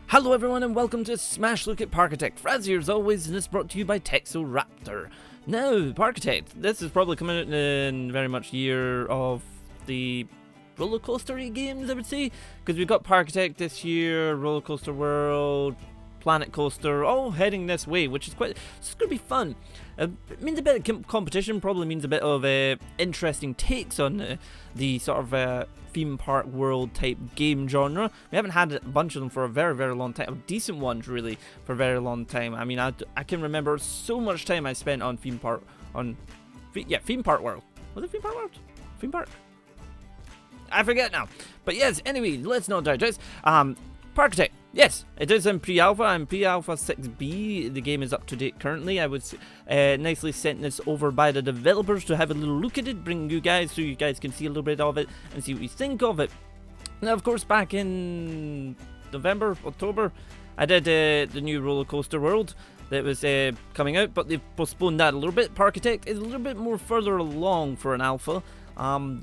Hello everyone and welcome to Smash Look at Parkitect. Fraz here as always, and it's brought to you by Texoraptor. Now, Parkitect, this is probably coming out in very much year of the roller coaster-y games, I would say, because we've got Parkitect this year, Roller Coaster World, Planet Coaster, all heading this way, which is quite, it's going to be fun. It means a bit of competition, probably means a bit of interesting takes on the sort of theme park world type game genre. We haven't had a bunch of them for a very, very long time, decent ones really, for a very long time. I mean, I can remember so much time I spent on theme park world. Was it theme park world? Theme park? I forget now. But yes, anyway, let's not digest. Parkitect. Yes, it is in pre-alpha. I'm pre-alpha 6B. The game is up to date currently. I was nicely sent this over by the developers to have a little look at it, bring you guys so you guys can see a little bit of it and see what you think of it. Now, of course, back in November, October, I did the new Roller Coaster World that was coming out, but they've postponed that a little bit. Parkitect is a little bit more further along for an alpha.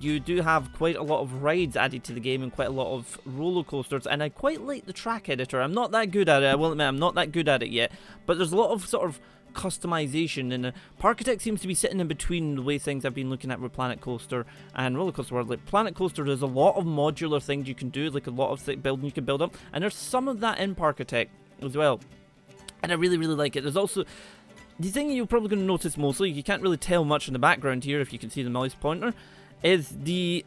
You do have quite a lot of rides added to the game and quite a lot of roller coasters, and I quite like the track editor. I'm not that good at it, I will admit, I'm not that good at it yet, but there's a lot of sort of customization, and Parkitect seems to be sitting in between the way things I've been looking at with Planet Coaster and Roller Coaster World. Like Planet Coaster, there's a lot of modular things you can do, like a lot of building you can build up, and there's some of that in Parkitect as well, and I really, really like it. There's also the thing you're probably going to notice mostly, you can't really tell much in the background here if you can see the mouse pointer, is the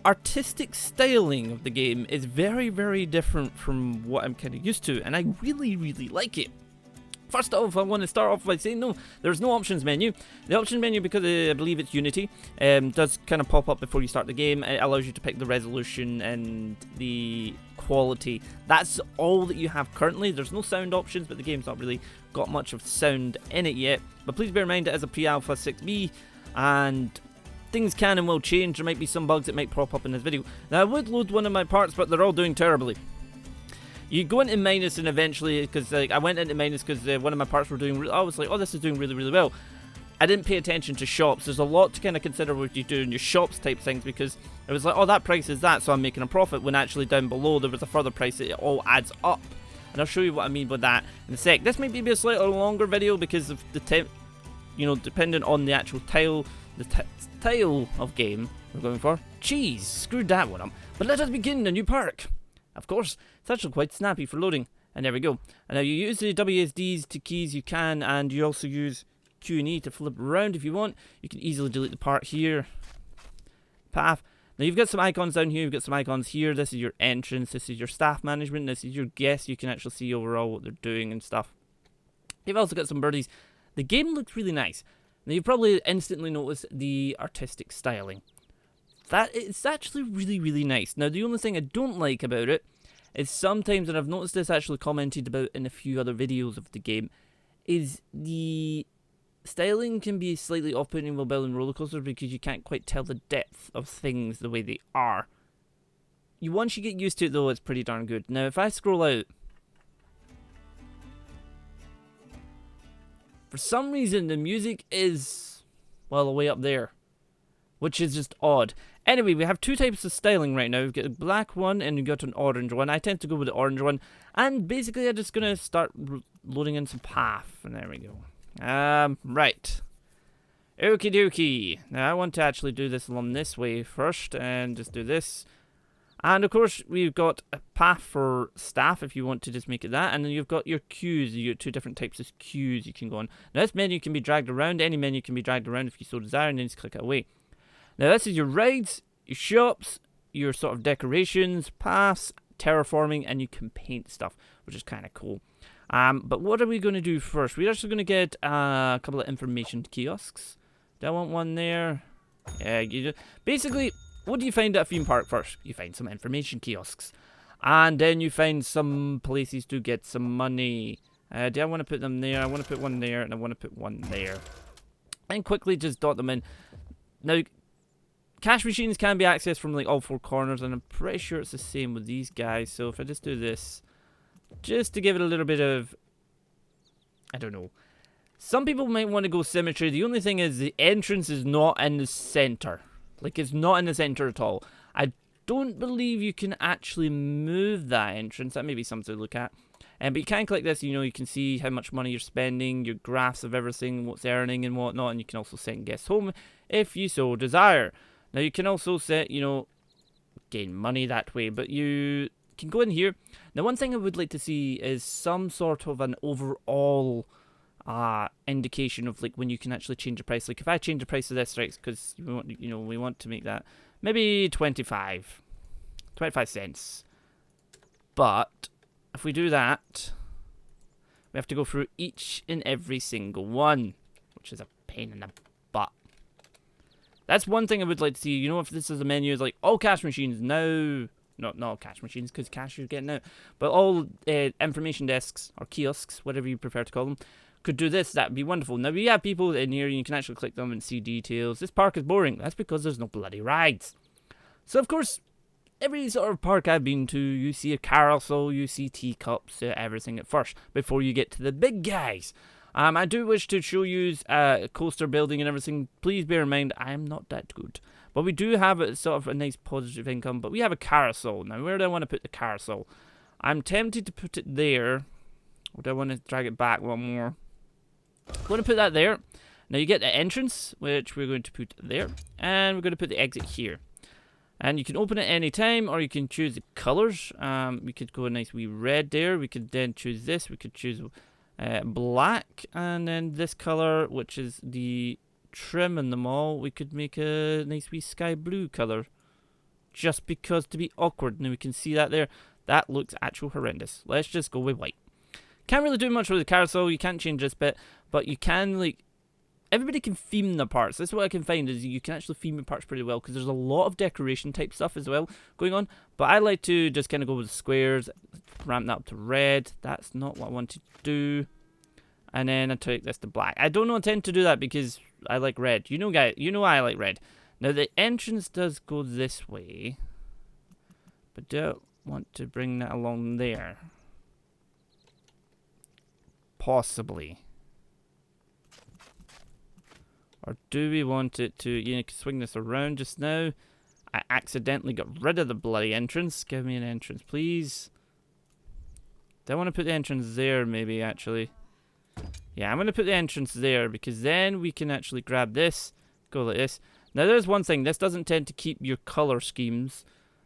artistic styling of the game is very, very different from what I'm kind of used to, and I really, really like it. First off, I want to start off by saying no, there's no options menu. The option menu, because I believe it's Unity, does kind of pop up before you start the game. It allows you to pick the resolution and the quality. That's all that you have currently. There's no sound options, but the game's not really got much of sound in it yet. But please bear in mind it is a pre-alpha 6B, and things can and will change. There might be some bugs that might pop up in this video. Now, I would load one of my parts, but they're all doing terribly. You go into minus, and eventually, because like I went into minus because one of my parts were doing, I was like, oh, this is doing really, really well. I didn't pay attention to shops. There's a lot to kind of consider what you do in your shops type things, because it was like, oh, that price is that, so I'm making a profit, when actually down below there was a further price that it all adds up. And I'll show you what I mean by that in a sec. This might be a slightly longer video because of the time, you know, depending on the actual tile, style of game we're going for. Jeez, screwed that one up. But let us begin the new park. Of course, it's actually quite snappy for loading. And there we go. And now you use the WSDs to keys you can, and you also use Q and E to flip around if you want. You can easily delete the part here. Path. Now you've got some icons down here, you've got some icons here. This is your entrance, this is your staff management, this is your guests. You can actually see overall what they're doing and stuff. You've also got some birdies. The game looks really nice. Now, you probably instantly notice the artistic styling. It's actually really, really nice. Now, the only thing I don't like about it is sometimes, and I've noticed this actually commented about in a few other videos of the game, is the styling can be slightly off-putting while building roller coasters because you can't quite tell the depth of things the way they are. Once you get used to it, though, it's pretty darn good. Now, if I scroll out, for some reason, the music is, well, way up there, which is just odd. Anyway, we have two types of styling right now. We've got a black one and we've got an orange one. I tend to go with the orange one. And basically, I'm just going to start loading in some path. And there we go. Right. Okie dokie. Now, I want to actually do this along this way first and just do this. And of course, we've got a path for staff if you want to just make it that. And then you've got your queues. You've got two different types of queues you can go on. Now, this menu can be dragged around. Any menu can be dragged around if you so desire, and then just click it away. Now, this is your rides, your shops, your sort of decorations, paths, terraforming, and you can paint stuff, which is kind of cool. But what are we going to do first? We're actually going to get a couple of information kiosks. Do I want one there? Yeah, you do. Basically, what do you find at a theme park first? You find some information kiosks. And then you find some places to get some money. Do I want to put them there? I want to put one there, and I want to put one there. And quickly just dot them in. Now, cash machines can be accessed from like all four corners, and I'm pretty sure it's the same with these guys. So if I just do this, just to give it a little bit of, I don't know. Some people might want to go symmetry. The only thing is the entrance is not in the center. Like, it's not in the center at all. I don't believe you can actually move that entrance. That may be something to look at. But you can click this, you can see how much money you're spending, your graphs of everything, what's earning and whatnot, and you can also set guest home if you so desire. Now you can also set, gain money that way, but you can go in here. Now one thing I would like to see is some sort of an overall indication of like when you can actually change the price. Like if I change the price of this, right, because we want to make that maybe 25 cents. But if we do that, we have to go through each and every single one, which is a pain in the butt. That's one thing I would like to see. If this is a menu, it's like all cash machines now. Not all cash machines, because cash you're getting out. But all information desks, or kiosks, whatever you prefer to call them, could do this. That would be wonderful. Now, we have people in here, and you can actually click them and see details. This park is boring. That's because there's no bloody rides. So, of course, every sort of park I've been to, you see a carousel, you see teacups, everything at first, before you get to the big guys. I do wish to show you a coaster building and everything. Please bear in mind, I am not that good. But we do have a sort of a nice positive income, but we have a carousel. Now, where do I want to put the carousel? I'm tempted to put it there. Or do I want to drag it back one more? I'm going to put that there. Now, you get the entrance, which we're going to put there. And we're going to put the exit here. And you can open it any time, or you can choose the colors. We could go a nice wee red there. We could then choose this. We could choose black, and then this color, which is the trim in them all. We could make a nice wee sky blue color, just because to be awkward. Now we can see that there. That looks actual horrendous. Let's just go with white. Can't really do much with the carousel. You can't change this bit, but you can everybody can theme their parts. That's what I can find, is you can actually theme your parts pretty well, because there's a lot of decoration type stuff as well going on. But I like to just kind of go with the squares, ramp that up to red. That's not what I want to do. And then I take this to black. I don't intend to do that because I like red. Guys, I like red. Now the entrance does go this way, but don't want to bring that along there. Possibly. Or do we want it to, swing this around just now? I accidentally got rid of the bloody entrance. Give me an entrance, please. Do I want to put the entrance there, maybe, actually? Yeah, I'm going to put the entrance there, because then we can actually grab this, go like this. Now, there's one thing. This doesn't tend to keep your color schemes,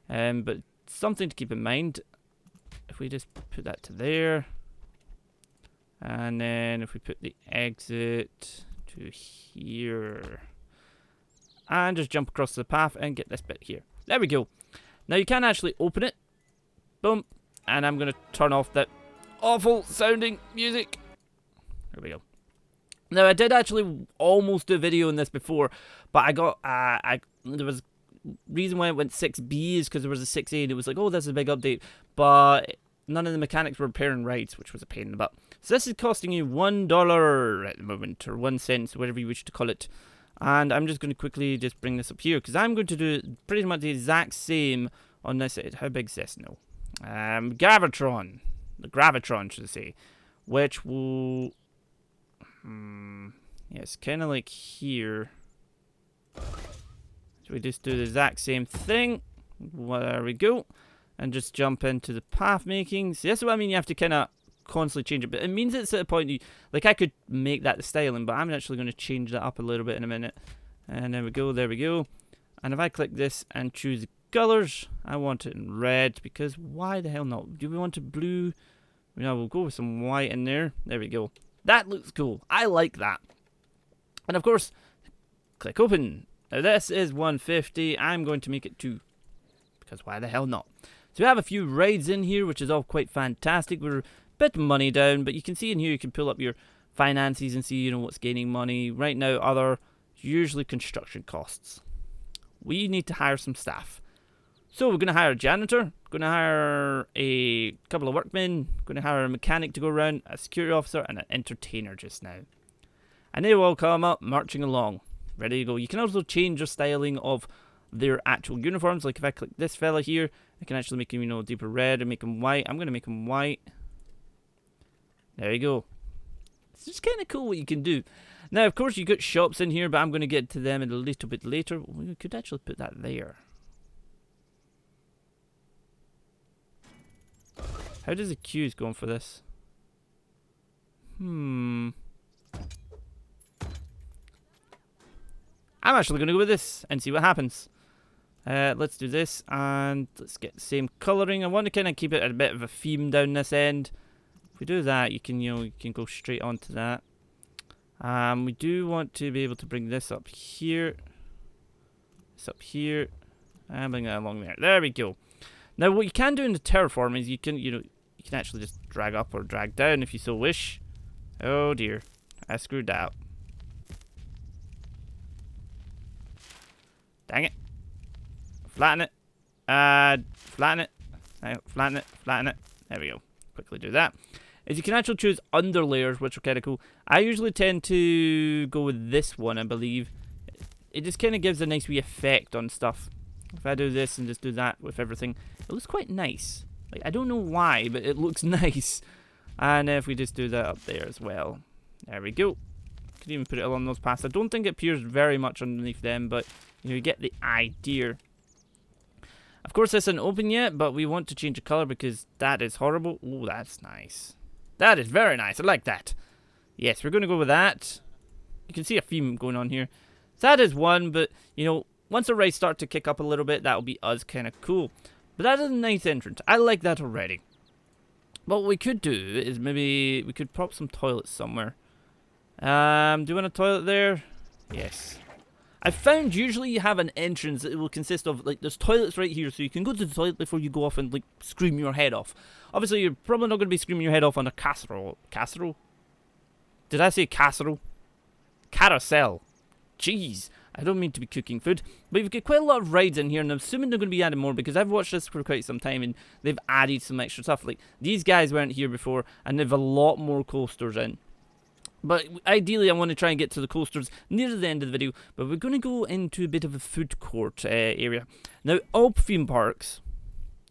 but something to keep in mind. If we just put that to there, and then if we put the exit to here, and just jump across the path and get this bit here. There we go. Now you can actually open it. Boom. And I'm going to turn off that awful sounding music. There we go. Now I did actually almost do a video on this before, but I got there was reason why it went 6B is because there was a 6A and it was like, oh, this is a big update, but none of the mechanics were repairing rights, which was a pain in the butt. So this is costing you $1 at the moment, or 1 cent, whatever you wish to call it. And I'm just going to quickly just bring this up here, because I'm going to do pretty much the exact same on this side. How big is this? No. Gravitron. The Gravitron, should I say. Which will... yeah, it's kind of like here. So we just do the exact same thing. Well, there we go. And just jump into the path making. See, that's what I mean. You have to kind of constantly change it. But it means it's at a point you... Like, I could make that the styling, but I'm actually going to change that up a little bit in a minute. And there we go. There we go. And if I click this and choose the colors, I want it in red, because why the hell not? Do we want it blue? We'll go with some white in there. There we go. That looks cool. I like that. And of course, click open. Now this is 150. I'm going to make it 2, because why the hell not? So we have a few rides in here, which is all quite fantastic. We're a bit money down, but you can see in here you can pull up your finances and see, what's gaining money. Right now, other usually construction costs. We need to hire some staff. So we're going to hire a janitor, going to hire a couple of workmen, going to hire a mechanic to go around, a security officer, and an entertainer just now. And they will all come up marching along. Ready to go. You can also change the styling of their actual uniforms. Like if I click this fella here, I can actually make him, deeper red and make him white. I'm going to make him white. There you go. It's just kind of cool what you can do. Now, of course, you got shops in here, but I'm going to get to them a little bit later. We could actually put that there. How does the queues going for this? I'm actually going to go with this and see what happens. Let's do this, and let's get the same colouring. I want to kind of keep it a bit of a theme down this end. If we do that, you can go straight onto that. We do want to be able to bring this up here. This up here. And bring that along there. There we go. Now, what you can do in the terraform is you can actually just drag up or drag down if you so wish. Oh dear, I screwed that up. Dang it. Flatten it. Flatten it. Flatten it. Flatten it. There we go. Quickly do that. As you can actually choose under layers, which are kind of cool. I usually tend to go with this one, I believe. It just kind of gives a nice wee effect on stuff. If I do this and just do that with everything, it looks quite nice. Like, I don't know why, but it looks nice. And if we just do that up there as well. There we go. Could even put it along those paths. I don't think it appears very much underneath them, but you get the idea. Of course, this isn't open yet, but we want to change the color because that is horrible. Oh, that's nice. That is very nice. I like that. Yes, we're going to go with that. You can see a theme going on here. So that is one, but, once the rays start to kick up a little bit, that'll be us kind of cool. But that is a nice entrance. I like that already. But what we could do is maybe we could prop some toilets somewhere. Do you want a toilet there? Yes. I found usually you have an entrance that will consist of, like, there's toilets right here, so you can go to the toilet before you go off and, like, scream your head off. Obviously, you're probably not going to be screaming your head off on a casserole. Casserole? Did I say casserole? Carousel. Jeez. I don't mean to be cooking food. But you've got quite a lot of rides in here, and I'm assuming they're going to be adding more, because I've watched this for quite some time, and they've added some extra stuff. Like, these guys weren't here before, and they've a lot more coasters in. But ideally, I want to try and get to the coasters near the end of the video. But we're going to go into a bit of a food court area. Now, all theme parks,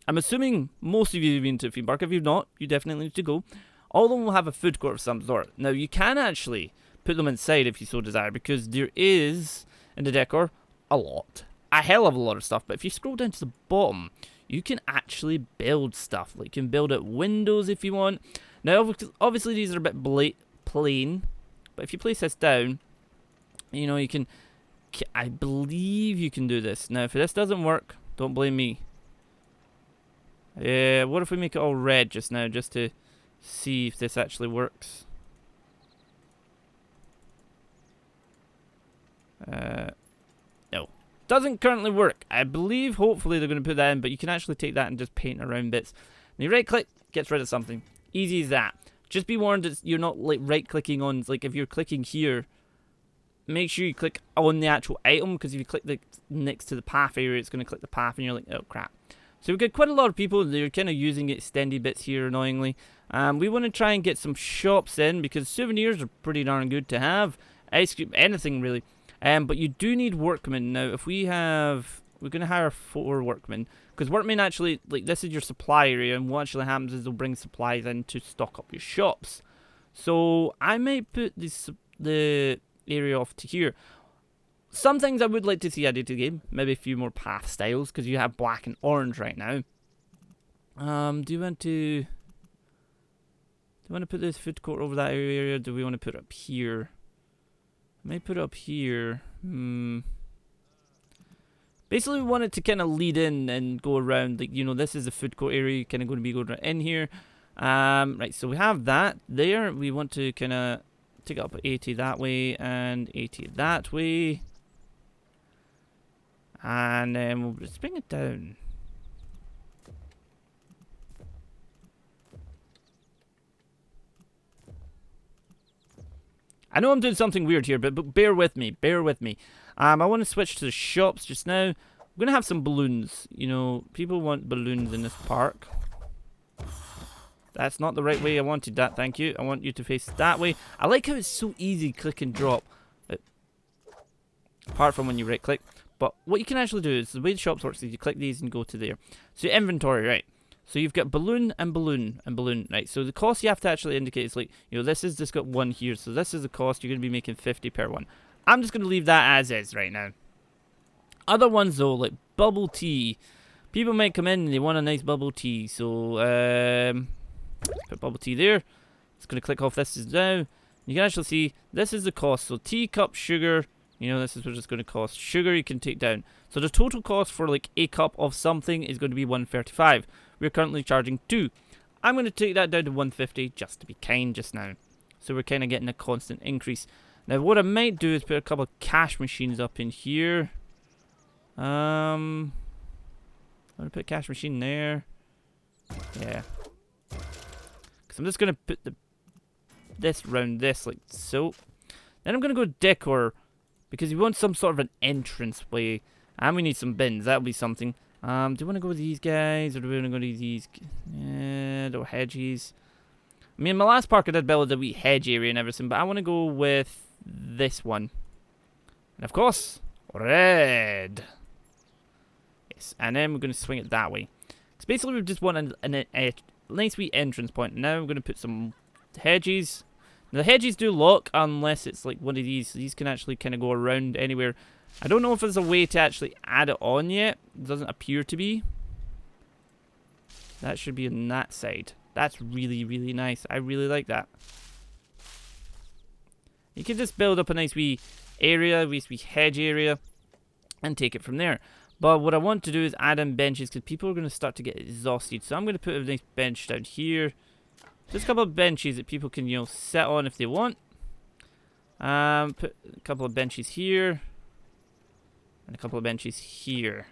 I'm assuming most of you have been to a theme park. If you've not, you definitely need to go. All of them will have a food court of some sort. Now, you can actually put them inside if you so desire, because there is, in the decor, a hell of a lot of stuff. But if you scroll down to the bottom, you can actually build stuff. Like, you can build out windows if you want. Now, obviously, these are a bit plain, but if you place this down, you can, I believe you can do this. Now, if this doesn't work, don't blame me. What if we make it all red just now, just to see if this actually works? No, doesn't currently work. I believe hopefully they're going to put that in, but you can actually take that and just paint around bits. And you right click, gets rid of something. Easy as that. Just be warned that you're not, like, right clicking on, like, if you're clicking here, make sure you click on the actual item, because if you click the next to the path area, it's going to click the path and you're like, oh crap. So we've got quite a lot of people that are kind of using extended bits here annoyingly. We want to try and get some shops in, because souvenirs are pretty darn good to have. Ice cream, anything really. But you do need workmen. Now, if we're going to hire 4 workmen, because workmen actually, like, this is your supply area, and what actually happens is they'll bring supplies in to stock up your shops. So I might put the area off to here. Some things I would like to see added to the game, maybe a few more path styles, because you have black and orange right now. Do you want to put this food court over that area, or do we want to put it up here? I may put it up here. Basically, we want it to kind of lead in and go around. Like, this is the food court area. Kind of going to be going in here. Right, so we have that there. We want to kind of take it up 80 that way and 80 that way. And then we'll just bring it down. I know I'm doing something weird here, but bear with me. Bear with me. I want to switch to the shops just now. I'm going to have some balloons. People want balloons in this park. That's not the right way I wanted that, thank you. I want you to face that way. I like how it's so easy, click and drop. Apart from when you right click. But what you can actually do is, the way the shops works is you click these and go to there. So your inventory, right. So you've got balloon and balloon and balloon, right. So the cost you have to actually indicate is like, this is just got 1 here. So this is the cost, you're going to be making 50 per one. I'm just going to leave that as is right now. Other ones though, like bubble tea. People might come in and they want a nice bubble tea. So, Put bubble tea there. It's going to click off this is now. You can actually see this is the cost. So teacup sugar, you know, this is what it's going to cost. Sugar you can take down. So the total cost for like a cup of something is going to be 135. We're currently charging 2. I'm going to take that down to 150 just to be kind just now. So we're kind of getting a constant increase. Now what I might do is put a couple of cash machines up in here. I'm going to put a cash machine there. Yeah. Because I'm just going to put this round this like so. Then I'm going to go decor. Because we want some sort of an entrance way. And we need some bins. That'll be something. Do you want to go with these guys? Or do we want to go to these? No hedges. I mean, my last park I did build a wee hedge area and everything. But I want to go with this one. And of course, red. Yes. And then we're going to swing it that way. So basically we just want a nice wee entrance point. Now I'm going to put some hedges. Now, the hedges do lock unless it's like one of these. These can actually kind of go around anywhere. I don't know if there's a way to actually add it on yet. It doesn't appear to be. That should be on that side. That's really, really nice. I really like that. You can just build up a nice wee area, wee hedge area, and take it from there. But what I want to do is add in benches because people are going to start to get exhausted. So I'm going to put a nice bench down here. Just a couple of benches that people can, you know, sit on if they want. Put a couple of benches here. And a couple of benches here.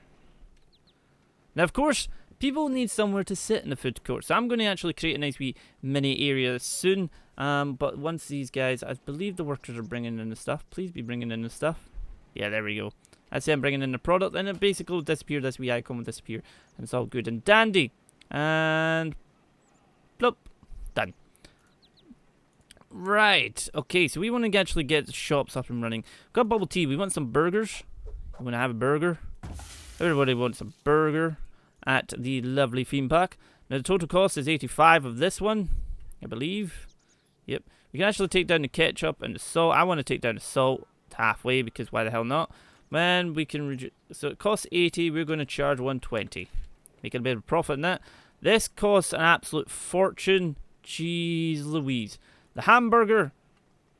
Now, of course, people need somewhere to sit in the food court. So I'm going to actually create a nice wee mini area soon. But once these guys, I believe the workers are bringing in the stuff. Please be bringing in the stuff. Yeah, there we go. I say I'm bringing in the product. And it basically will disappear. This wee icon will disappear. And it's all good and dandy. And plop. Done. Right. Okay, so we want to actually get the shops up and running. We've got bubble tea. We want some burgers. We want to have a burger. Everybody wants a burger at the lovely theme park. Now, the total cost is 85 of this one, I believe. Yep. We can actually take down the ketchup and the salt. I want to take down the salt halfway because why the hell not? Man, we can reduce. So it costs 80. We're going to charge 120. Making a bit of profit in that. This costs an absolute fortune. Jeez Louise. The hamburger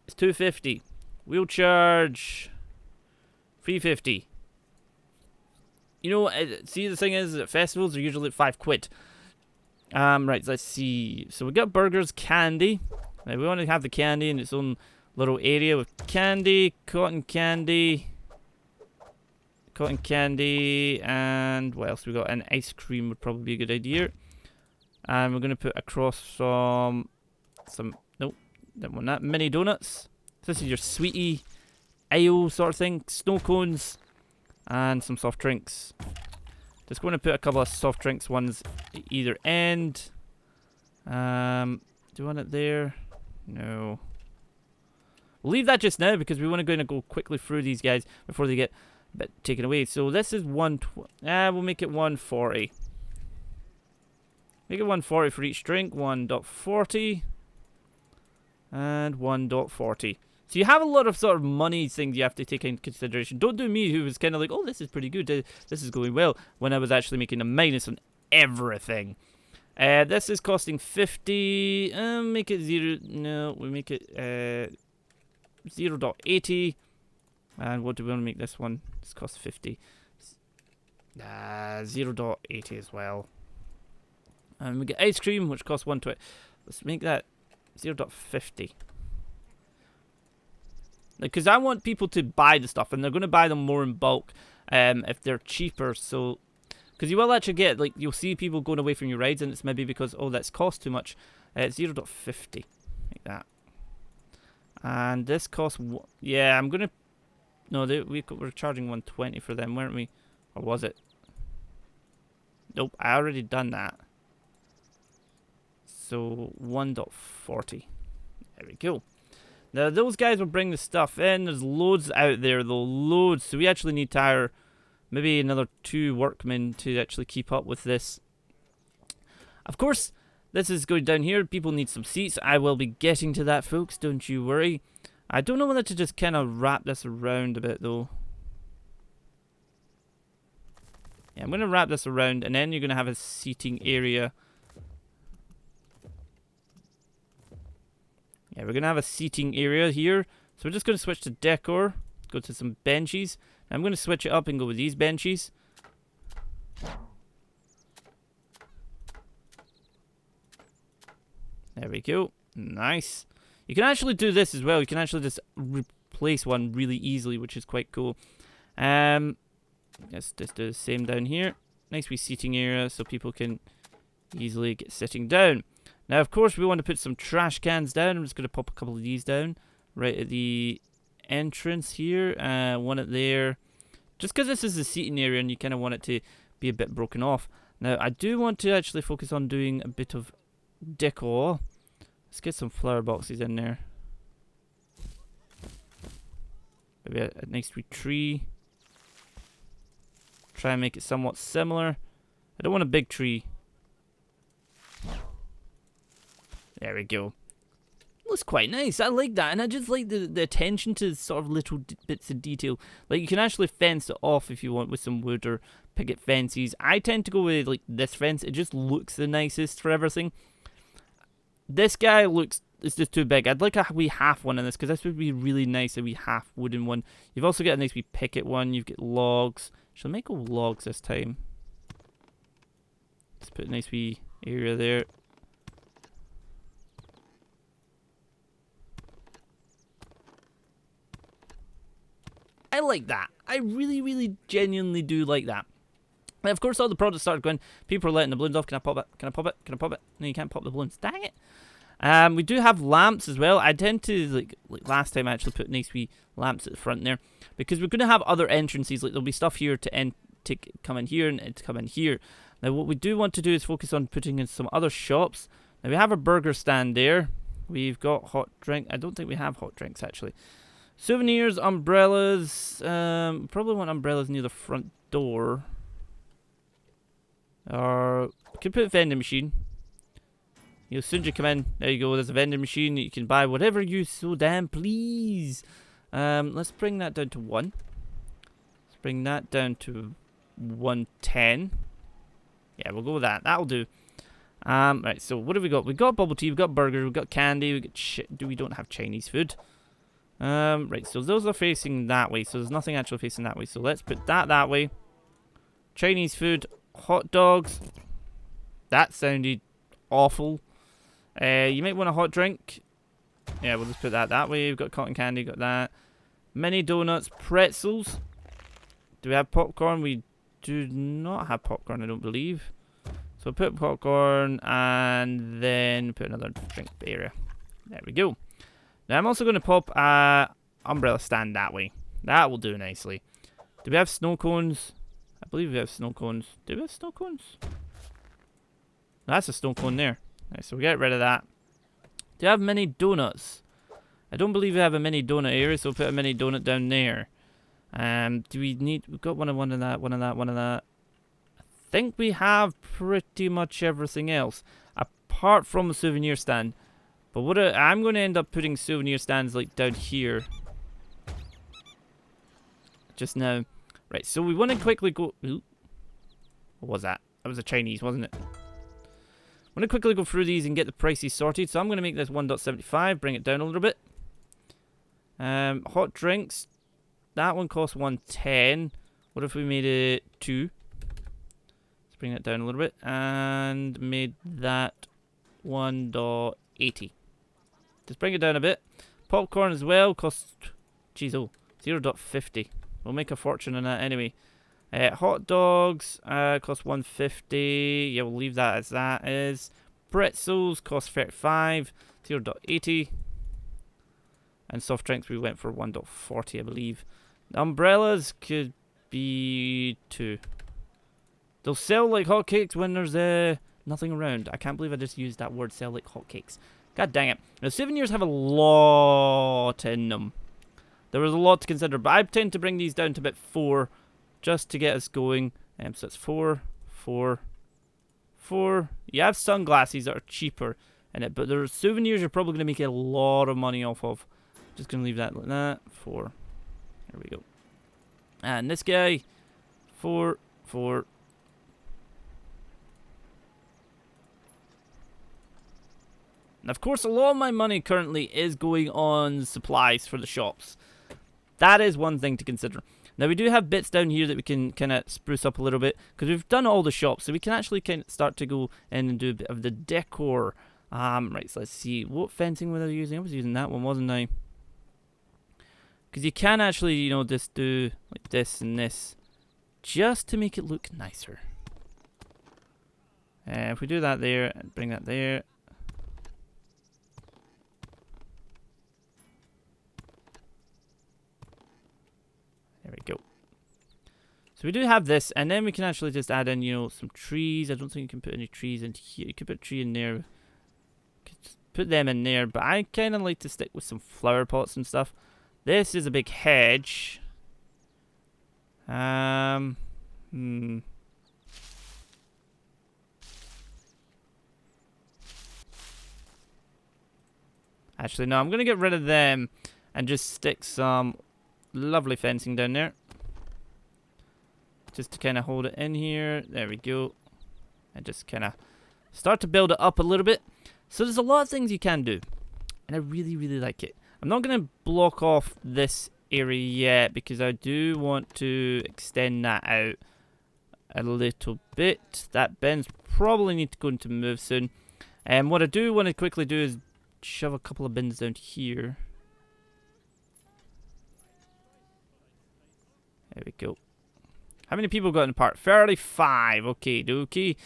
is 250. We'll charge 350. You know, see the thing is that festivals are usually 5 quid. Right, let's see. So we got burgers, candy. Now we want to have the candy in its own little area with candy, cotton candy, and what else we got? An ice cream would probably be a good idea. And we're going to put across some nope, don't want that, mini donuts. This is your sweetie ale sort of thing, snow cones, and some soft drinks. Just going to put a couple of soft drinks ones at either end. Do you want it there? No. We'll leave that just now because we want to go quickly through these guys before they get a bit taken away. So this is 120. We'll make it 140. Make it 140 for each drink. 1.40 and 1.40. So you have a lot of sort of money things you have to take into consideration. Don't do me, who was kind of like, oh, this is pretty good. This is going well, when I was actually making a minus on everything. This is costing 50. Make it 0. No, we make it 0.80. And what do we want to make this one? This costs 50. 0.80 as well. And we get ice cream, which costs 120. Let's make that 0.50. Because I want people to buy the stuff, and they're going to buy them more in bulk if they're cheaper. So, because you will actually get, like, you'll see people going away from your rides, and it's maybe because, oh, that's cost too much. It's 0.50, like that. And this costs, yeah, I'm going to, no, we were charging 120 for them, weren't we? Or was it? Nope, I already done that. So 1.40. There we go. Now those guys will bring the stuff in. There's loads out there though, loads. So we actually need to hire maybe another 2 workmen to actually keep up with this. Of course, this is going down here. People need some seats. I will be getting to that, folks. Don't you worry. I don't know whether to just kind of wrap this around a bit though. Yeah, I'm going to wrap this around, and then you're going to have a seating area. Yeah, we're going to have a seating area here. So we're just going to switch to decor. Go to some benches. I'm going to switch it up and go with these benches. There we go. Nice. You can actually do this as well. You can actually just replace one really easily, which is quite cool. Let's just do the same down here. Nice wee seating area so people can easily get sitting down. Now, of course, we want to put some trash cans down. I'm just going to pop a couple of these down right at the entrance here. One at there. Just because this is the seating area and you kind of want it to be a bit broken off. Now, I do want to actually focus on doing a bit of decor. Let's get some flower boxes in there. Maybe a nice wee tree. Try and make it somewhat similar. I don't want a big tree. There we go. Looks quite nice. I like that, and I just like the attention to sort of little bits of detail. Like, you can actually fence it off if you want with some wood or picket fences. I tend to go with like this fence. It just looks the nicest for everything. This guy looks, it's just too big. I'd like a wee half one in this, because this would be really nice, a wee half wooden one. You've also got a nice wee picket one. You've got logs. Shall I make all logs this time? Let's put a nice wee area there. I like that. I really, really genuinely do like that. And of course, all the products started going. People are letting the balloons off. Can I pop it? Can I pop it? Can I pop it? No, you can't pop the balloons. Dang it. We do have lamps as well. I tend to, like last time, I actually put nice wee lamps at the front there, because we're going to have other entrances. Like, there'll be stuff here to come in here and to come in here. Now, what we do want to do is focus on putting in some other shops. Now, we have a burger stand there. We've got hot drink. I don't think we have hot drinks, actually. Souvenirs, umbrellas. Probably want umbrellas near the front door. Or we could put a vending machine. You know, as soon as you come in, there you go. There's a vending machine. You can buy whatever you so damn please. Let's bring that down to 1. Let's bring that down to 110. Yeah, we'll go with that. That'll do. Right. So what have we got? We got bubble tea. We got burger. We got candy. We got we don't have Chinese food. Right. So those are facing that way. So there's nothing actually facing that way. So let's put that way. Chinese food. Hot dogs. That sounded awful. You might want a hot drink. Yeah, we'll just put that way. We've got cotton candy, got that. Mini donuts, pretzels. Do we have popcorn? We do not have popcorn, I don't believe. So put popcorn and then put another drink area. There we go. Now I'm also going to pop a umbrella stand that way. That will do nicely. Do we have snow cones? I believe we have snow cones. Do we have snow cones? That's a snow cone there. Right, so we get rid of that. Do you have mini donuts? I don't believe we have a mini donut area, so we'll put a mini donut down there. Do we need... We've got one of that, one of that, one of that. I think we have pretty much everything else, apart from the souvenir stand. But what I'm going to end up putting souvenir stands like down here. Just now. Right, so we want to quickly go... Ooh. What was that? That was a Chinese, wasn't it? I'm going to quickly go through these and get the prices sorted. So I'm going to make this 1.75, bring it down a little bit. Hot drinks. That one costs 110. What if we made it 2? Let's bring that down a little bit. And made that 1.80. Just bring it down a bit. Popcorn as well costs... Jeez, oh, 0.50. We'll make a fortune on that anyway. Hot dogs cost 150. Yeah, we'll leave that as that is. Pretzels cost 35. 0.80. And soft drinks we went for 1.40, I believe. The umbrellas could be 2. They'll sell like hotcakes when there's nothing around. I can't believe I just used that word, sell like hotcakes. God dang it. Now, souvenirs have a lot in them. There was a lot to consider, but I tend to bring these down to about 4 just to get us going. So it's 4, 4, 4. You have sunglasses that are cheaper in it, but there's souvenirs you're probably going to make a lot of money off of. Just going to leave that like that. 4. There we go. And this guy, 4, 4. And of course, a lot of my money currently is going on supplies for the shops. That is one thing to consider. Now, we do have bits down here that we can kind of spruce up a little bit, because we've done all the shops, so we can actually kind of start to go in and do a bit of the decor. Right, so let's see. What fencing was I using? I was using that one, wasn't I? Because you can actually, you know, just do like this and this, just to make it look nicer. If we do that there, and bring that there. There we go. So we do have this, and then we can actually just add in, you know, some trees. I don't think you can put any trees in here. You could put a tree in there. Could put them in there, but I kind of like to stick with some flower pots and stuff. This is a big hedge. Actually, no, I'm going to get rid of them and just stick some lovely fencing down there. Just to kind of hold it in here. There we go. And just kind of start to build it up a little bit. So there's a lot of things you can do. And I really, really like it. I'm not going to block off this area yet, because I do want to extend that out a little bit. That bin's probably need to go into move soon. And what I do want to quickly do is shove a couple of bins down here. There we go. How many people got in the park? 35. Okay, okay.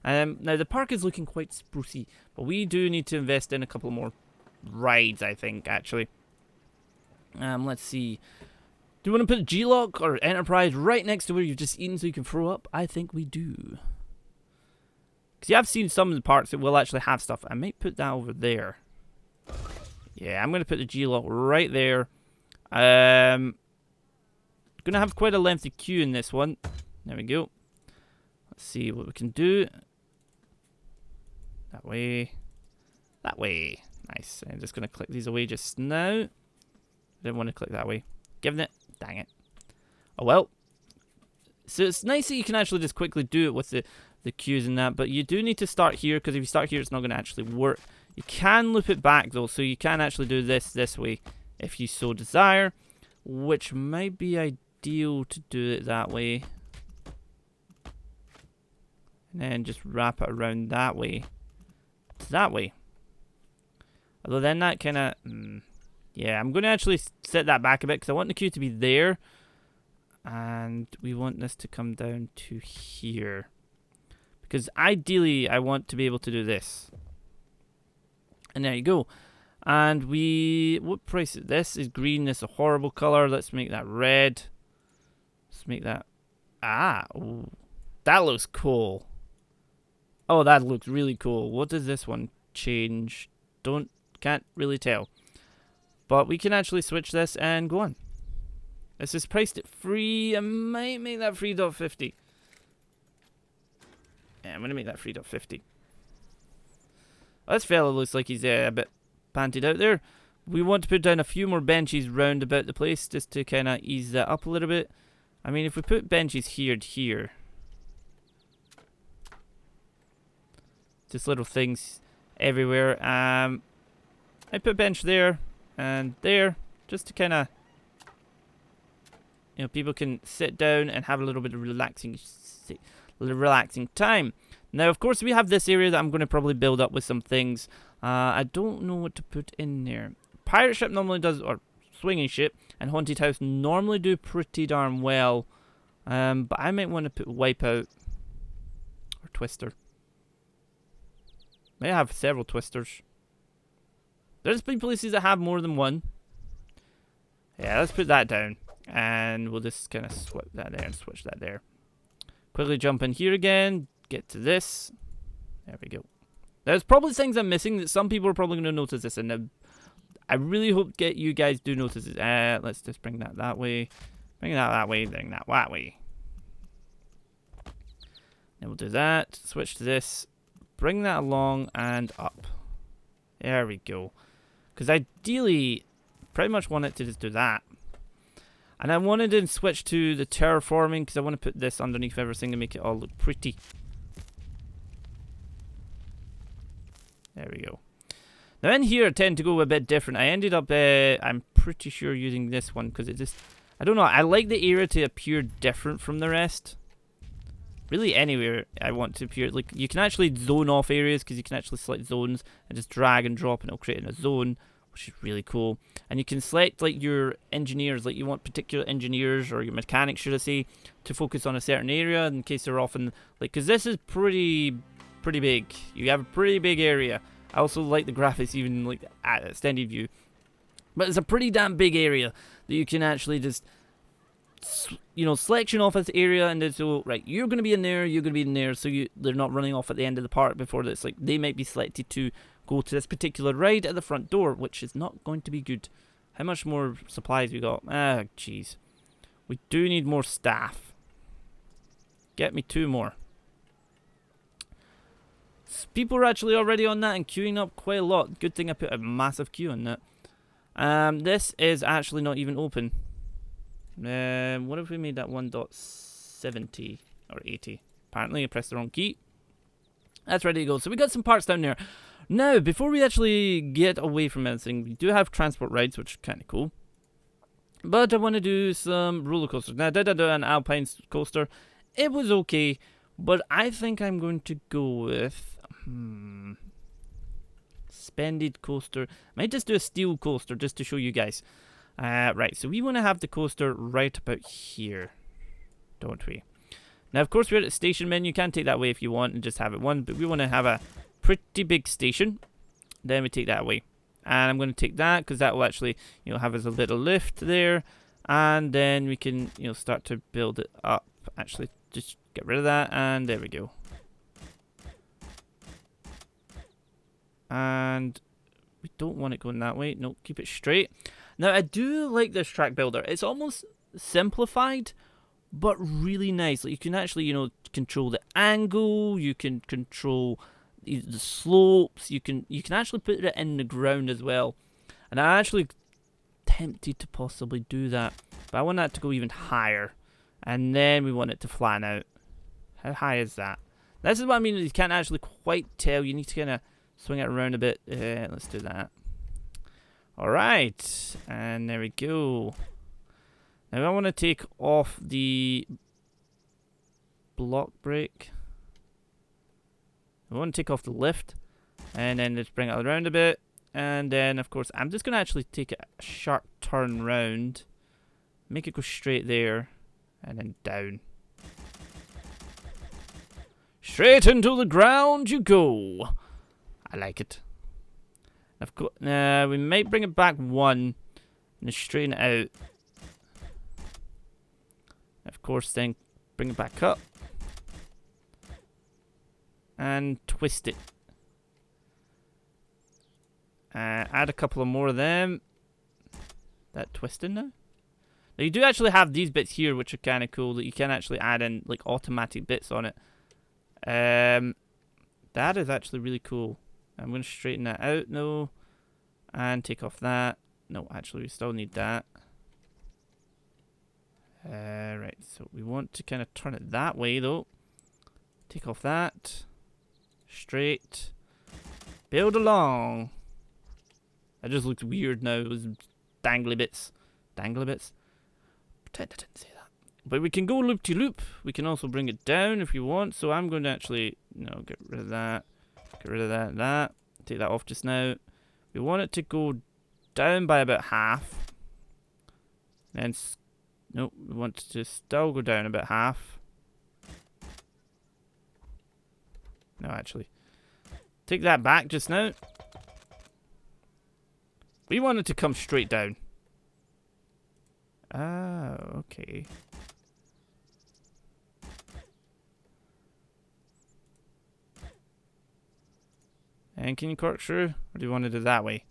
Now the park is looking quite sprucey, but we do need to invest in a couple more rides, I think, actually. Let's see. Do you want to put G-Lock or Enterprise right next to where you've just eaten so you can throw up? I think we do. Because you have seen some of the parks that will actually have stuff. I might put that over there. Yeah, I'm going to put the G-Lock right there. Going to have quite a lengthy queue in this one. There we go. Let's see what we can do. That way. That way. Nice. I'm just going to click these away just now. Didn't want to click that way. Giving it. Dang it. Oh well. So it's nice that you can actually just quickly do it with the queues and that, but you do need to start here, because if you start here, it's not going to actually work. You can loop it back though, so you can actually do this way if you so desire, which might be ideal to do it that way. And then just wrap it around that way. That way. Although then that kind of... yeah, I'm going to actually set that back a bit, because I want the queue to be there. And we want this to come down to here. Because ideally, I want to be able to do this. And there you go. And we... what price is this? Is green. This is a horrible color. Let's make that red. Let's make that... ah! Ooh, that looks cool. Oh, that looks really cool. What does this one change? Can't really tell. But we can actually switch this and go on. This is priced at free. I might make that 3.50. Yeah, I'm going to make that 3.50. Oh, this fella looks like he's a bit panted out there. We want to put down a few more benches round about the place, just to kind of ease that up a little bit. I mean, if we put benches here and here. Just little things everywhere. I put a bench there and there, just to kind of, you know, people can sit down and have a little bit of relaxing time. Now, of course, we have this area that I'm going to probably build up with some things. I don't know what to put in there. Pirate ship normally does, or swinging ship, and haunted house normally do pretty darn well. But I might want to put wipeout or twister. May have several twisters. There's been places that have more than one. Yeah, let's put that down. And we'll just kind of swap that there and switch that there. Quickly jump in here again. Get to this. There we go. There's probably things I'm missing that some people are probably going to notice this. And I really hope you guys do notice it. Let's just bring that way. Bring that way. Bring that way. Then we'll do that. Switch to this. Bring that along and up. There we go. Because ideally, pretty much want it to just do that. And I wanted to switch to the terraforming, because I want to put this underneath everything to make it all look pretty. There we go. Now in here I tend to go a bit different. I ended up, I'm pretty sure using this one because it just, I don't know, I like the area to appear different from the rest. Really anywhere I want to appear, like you can actually zone off areas because you can actually select zones and just drag and drop and it'll create a zone, which is really cool. And you can select like your engineers, like you want particular engineers or your mechanics, should I say, to focus on a certain area in case they're often, like, because this is pretty big. You have a pretty big area. I also like the graphics even like at extended view. But it's a pretty damn big area that you can actually just, you know, selection off this area and then so, right, you're going to be in there, you're going to be in there, so they're not running off at the end of the park before this. Like, they might be selected to go to this particular ride at the front door, which is not going to be good. How much more supplies we got? Ah, jeez. We do need more staff. Get me 2 more. People are actually already on that and queuing up quite a lot. Good thing I put a massive queue on that. This is actually not even open. What if we made that 1.70 or 80? Apparently I pressed the wrong key. That's ready to go. So we got some parts down there. Now, before we actually get away from anything, we do have transport rides, which is kind of cool. But I want to do some roller coasters. Now, I did an Alpine coaster. It was okay, but I think I'm going to go with suspended coaster. I might just do a steel coaster just to show you guys. Right, so we want to have the coaster right about here, don't we? Now, of course, we're at the station menu. You can take that away if you want and just have it one, but we want to have a pretty big station. Then we take that away. And I'm going to take that because that will actually, you know, have us a little lift there. And then we can, you know, start to build it up. Actually, just get rid of that, and there we go. And we don't want it going that way. No, keep it straight. Now, I do like this track builder. It's almost simplified, but really nice. Like, you can actually, you know, control the angle. You can control the slopes. You can actually put it in the ground as well. And I'm actually tempted to possibly do that. But I want that to go even higher. And then we want it to flatten out. How high is that? This is what I mean. You can't actually quite tell. You need to kind of swing it around a bit. Let's do that. Alright, and there we go. Now I want to take off the block brake. I want to take off the lift, and then just bring it around a bit. And then, of course, I'm just going to actually take a sharp turn round, make it go straight there, and then down. Straight into the ground you go. I like it. Of course, we might bring it back 1 and straighten it out. Of course, then bring it back up and twist it. Add a couple of more of them. That twisting now. Now you do actually have these bits here, which are kind of cool. That you can actually add in like automatic bits on it. That is actually really cool. I'm going to straighten that out, no. And take off that. No, actually, we still need that. Right, so we want to kind of turn it that way, though. Take off that. Straight. Build along. That just looks weird now. It was dangly bits. Dangly bits? Pretend I didn't say that. But we can go loop-to-loop. We can also bring it down if you want. So I'm going to actually, no, get rid of that. Get rid of that. Take that off just now. We want it to go down by about half. Then, nope, we want it to still go down about half. No, actually. Take that back just now. We want it to come straight down. Ah, okay. And can you corkscrew? Or do you want to do that way?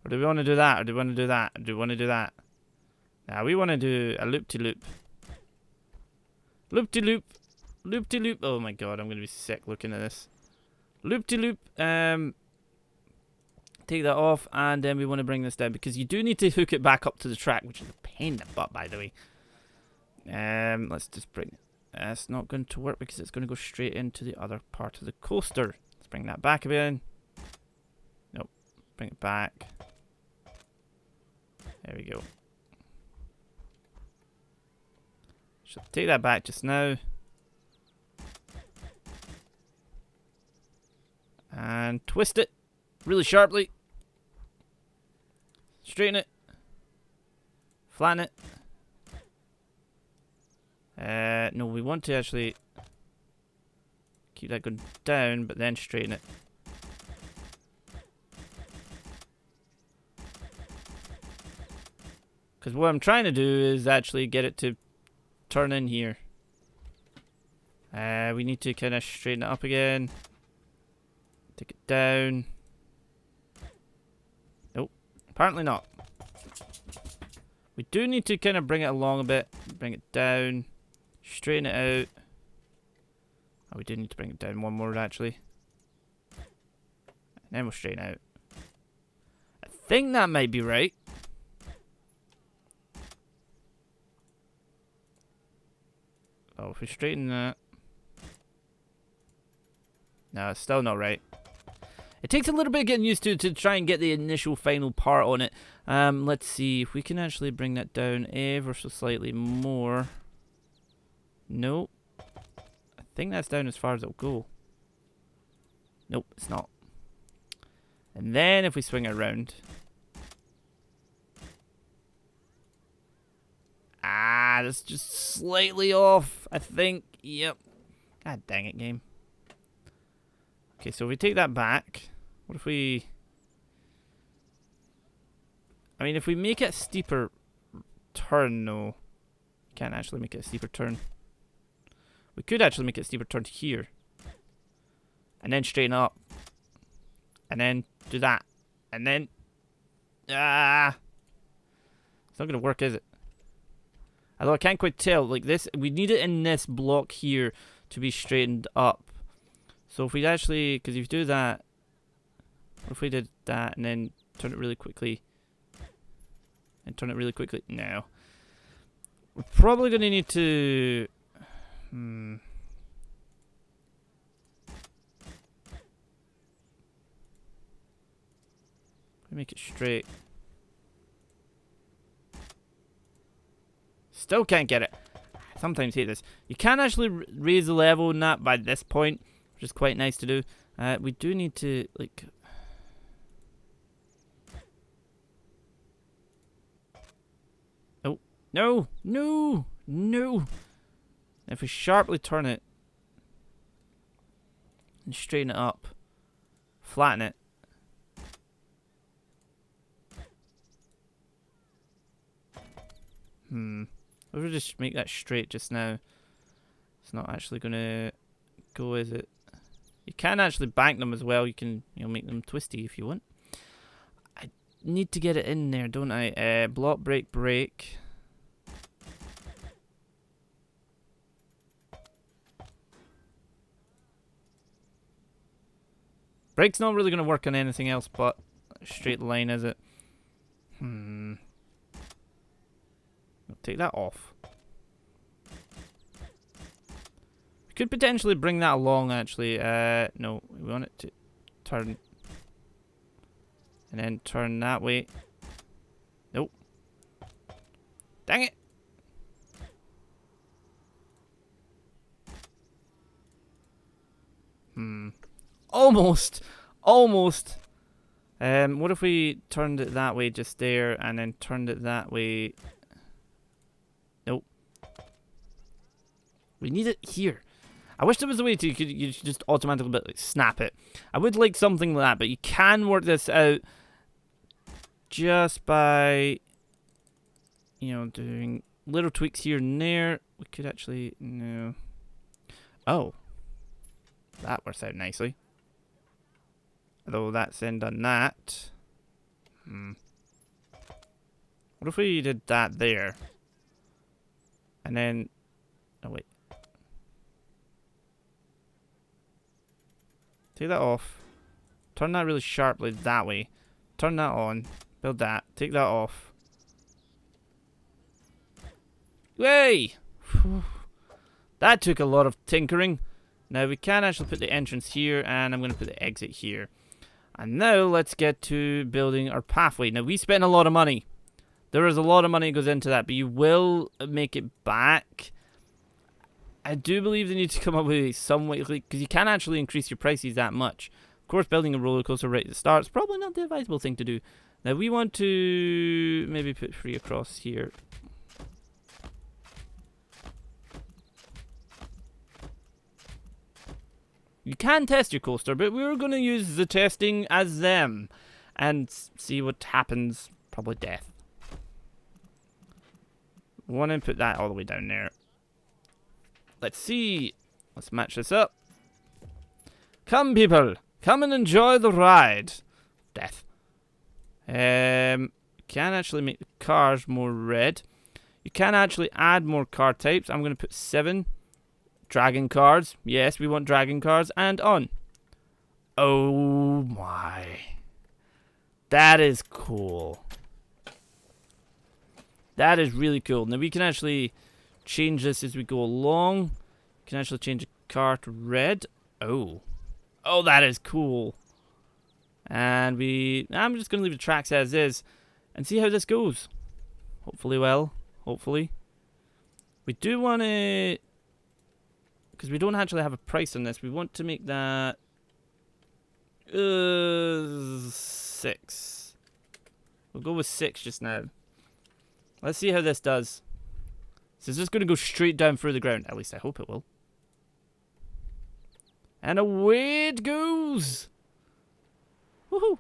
Or do we want to do that? Or do we want to do that? Or do we want to do that? Now we want to do a loop-to-loop. Loop-to-loop. Loop-to-loop. Oh my god, I'm going to be sick looking at this. Loop-to-loop. Take that off, and then we want to bring this down, because you do need to hook it back up to the track, which is a pain in the butt, by the way. Let's just bring it. It's not going to work because it's going to go straight into the other part of the coaster. Let's bring that back a bit. Nope. bring it back. There we go. Should take that back just now. And twist it really sharply. Straighten it. Flatten it. No, we want to actually keep that going down, but then straighten it. Because what I'm trying to do is actually get it to turn in here. We need to kind of straighten it up again. Take it down. Nope, apparently not. We do need to kind of bring it along a bit. Bring it down. Straighten it out. Oh, we do need to bring it down one more actually. And then we'll straighten out. I think that might be right. Oh, if we straighten that. No, it's still not right. It takes a little bit of getting used to try and get the initial final part on it. Let's see if we can actually bring that down ever so slightly more. Nope. I think that's down as far as it'll go. Nope, it's not. And then if we swing it around. Ah, that's just slightly off, I think. Yep. God dang it, game. Okay, so if we take that back, what if we... I mean, if we make it a steeper turn, no. Can't actually make it a steeper turn. We could actually make it a steeper turn to here. And then straighten up. And then do that. And then... Ah! It's not going to work, is it? Although I can't quite tell. Like this, we need it in this block here to be straightened up. So if we actually... Because if you do that... What if we did that and then turn it really quickly? And turn it really quickly? No. We're probably going to need to... Make it straight. Still can't get it. Sometimes hate this. You can actually raise the level in that by this point, which is quite nice to do. We do need to, like... Oh. No! No! No! If we sharply turn it and straighten it up, flatten it. If we just make that straight just now, it's not actually gonna go, is it? You can actually bank them as well. You can, make them twisty if you want. I need to get it in there, don't I? Block, break, break. Break's not really gonna work on anything else but a straight line, is it? Take that off. We could potentially bring that along, actually. No, we want it to turn. And then turn that way. Nope. Dang it! Almost! Almost! What if we turned it that way just there, and then turned it that way... Nope. We need it here. I wish there was a way to you just automatically snap it. I would like something like that, but you can work this out just by, doing little tweaks here and there. We could actually, no. Oh. That works out nicely. Although that's then done that. What if we did that there? And then, oh wait. Take that off. Turn that really sharply that way. Turn that on. Build that. Take that off. Yay! That took a lot of tinkering. Now we can actually put the entrance here, and I'm going to put the exit here. And now let's get to building our pathway. Now we spent a lot of money. There is a lot of money that goes into that, but you will make it back. I do believe they need to come up with some way, because you can't actually increase your prices that much. Of course, building a roller coaster right at the start is probably not the advisable thing to do. Now we want to maybe put 3 across here. You can test your coaster, but we're going to use the testing as them and see what happens. Probably death. Want to put that all the way down there. Let's see. Let's match this up. Come, people. Come and enjoy the ride. Death. Can actually make the cars more red. You can actually add more car types. I'm going to put 7. Dragon cars. Yes, we want dragon cars. And on. Oh my. That is cool. That is really cool. Now we can actually change this as we go along. You can actually change a car to red. Oh. Oh, that is cool. And I'm just going to leave the tracks as is and see how this goes. Hopefully well. Hopefully. We do want to... because we don't actually have a price on this. We want to make that 6. We'll go with 6 just now. Let's see how this does. So it's just going to go straight down through the ground. At least I hope it will. And away it goes. Woohoo.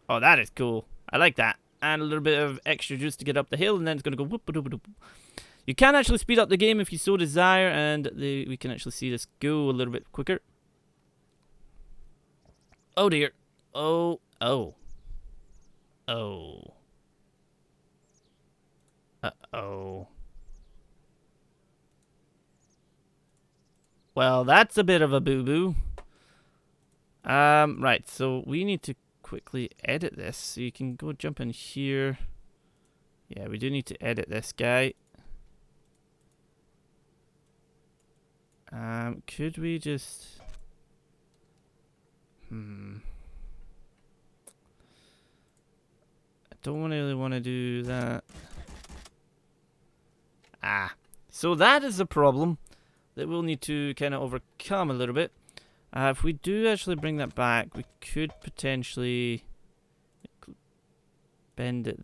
Oh, that is cool. I like that. And a little bit of extra juice to get up the hill. And then it's going to go whoop a doop a doop. You can actually speed up the game if you so desire, and we can actually see this go a little bit quicker. Oh dear. Oh. Oh. Oh. Uh-oh. Well, that's a bit of a boo-boo. Right, so we need to quickly edit this. So you can go jump in here. Yeah, we do need to edit this guy. Could we just... I don't really want to do that. So that is a problem that we'll need to kind of overcome a little bit. If we do actually bring that back, we could potentially bend it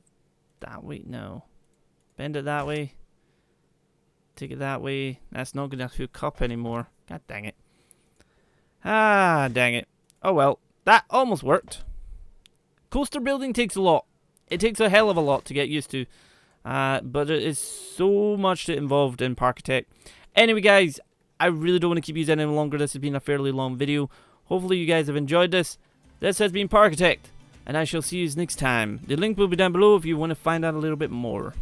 that way. No. Bend it that way. Take it that way. That's not going to hook up anymore. God dang it. Dang it. Oh well. That almost worked. Coaster building takes a lot. It takes a hell of a lot to get used to. But it is so much involved in Parkitect. Anyway, guys, I really don't want to keep you any longer. This has been a fairly long video. Hopefully you guys have enjoyed this. This has been Parkitect, and I shall see you next time. The link will be down below if you want to find out a little bit more.